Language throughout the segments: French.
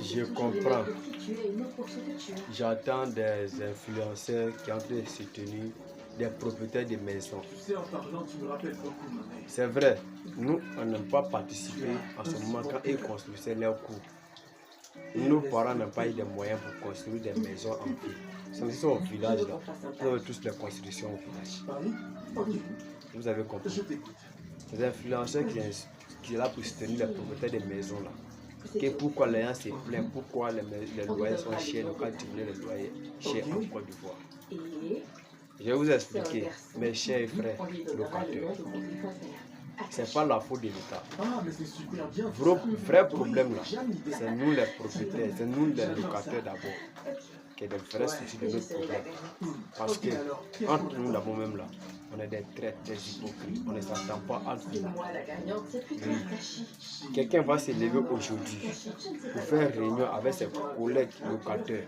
Je comprends. J'attends des influenceurs qui ont été soutenus, des propriétaires de maisons. C'est vrai, nous, on n'aime pas participer en ce moment quand ils construisaient leurs cours. Nos parents n'ont pas eu de moyens pour construire des maisons en ville. C'est ça au village là. Nous avons tous les constructions au village. Vous avez compris. Les influenceurs qui sont là pour soutenir les propriétaires des maisons là. Et pourquoi les gens se plaignent, pourquoi les loyers sont chers, quand tu voulais les loyers chers en Côte d'Ivoire. Je vais vous expliquer, mes chers frères locataires. C'est pas la faute de l'État. Vrai problème là, c'est nous les propriétaires, c'est nous les locataires d'abord, qui est des vrais soucis de notre problème. Parce que entre nous d'abord même là, on est des traîtres, des hypocrites, on ne s'entend pas entre nous. Quelqu'un va se lever aujourd'hui pour faire réunion avec ses collègues locataires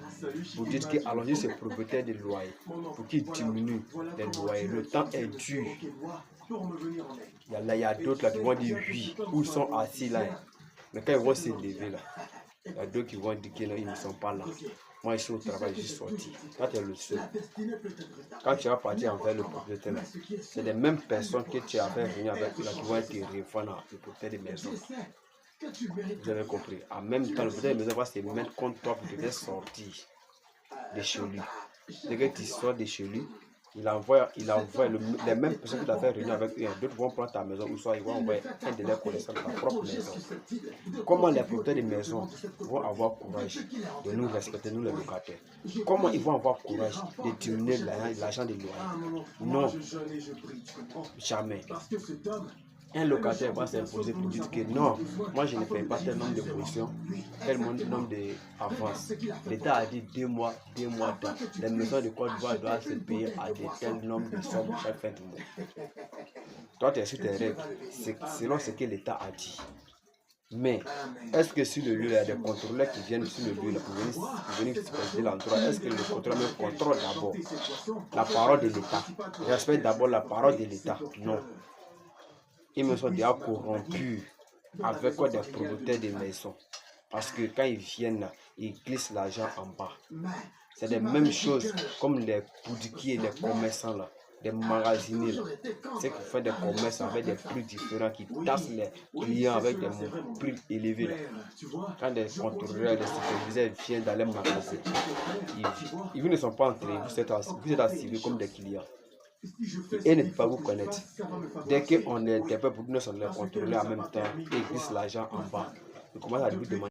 pour dire que allons-y ces propriétaires de loyers, pour qu'ils diminuent les loyers. Le temps est dur. Il y a d'autres là qui vont dire oui, où ils sont assis là. Mais quand ils vont se lever là, il y a d'autres qui vont dire qu'ils ne sont pas là. Moi, je suis au travail, je suis sorti. Quand tu es le seul, quand tu vas partir envers le propriétaire, c'est les mêmes personnes que tu as fait venir avec là qui vont être revendant le propriétaire des maisons. Vous avez compris. En même temps, le propriétaire des maisons va se mettre contre toi pour te faire sortir de chez lui. Dès que tu sors de chez lui, il envoie les mêmes personnes qui t'ont fait réunir avec eux. D'autres vont prendre ta maison ou soit ils vont envoyer un de leurs connaissances de ta propre maison. Comment les propriétaires des maisons vont avoir courage de nous respecter, nous les locataires? Comment ils vont avoir courage de diminuer l'argent des loyers? Non, jamais. Un locataire va s'imposer pour dire que non, moi je ne paye pas tel nombre de positions, tel nombre d'avance. L'État a dit 2 mois temps. Les maisons de Côte d'Ivoire doivent se payer à tel nombre de sommes chaque fin du mois. Toi tu es sur tes règles, selon ce que l'État a dit. Mais est-ce que sur le lieu, il y a des contrôleurs qui viennent sur le lieu là, pour venir superviser l'endroit? Est-ce que le contrôleur contrôle d'abord la parole de l'État? Respecte d'abord la parole de l'État? Non. Ils me sont déjà corrompus avec quoi des propriétaires de maisons. Parce que quand ils viennent là, ils glissent l'argent en bas. C'est les mêmes choses comme les boutiquiers, les commerçants là, des magasiniers là. C'est qui font des commerces avec des prix différents, qui tassent les clients avec des prix élevés là. Quand des contrôleurs, des superviseurs viennent dans les magasins, ils ne sont pas entrés, vous êtes assis comme des clients. Et ne peut pas vous connaître. Dès qu'on est capable pour nous les contrôler en même temps, ils glissent l'argent en bas. Ils commencent à vous demander.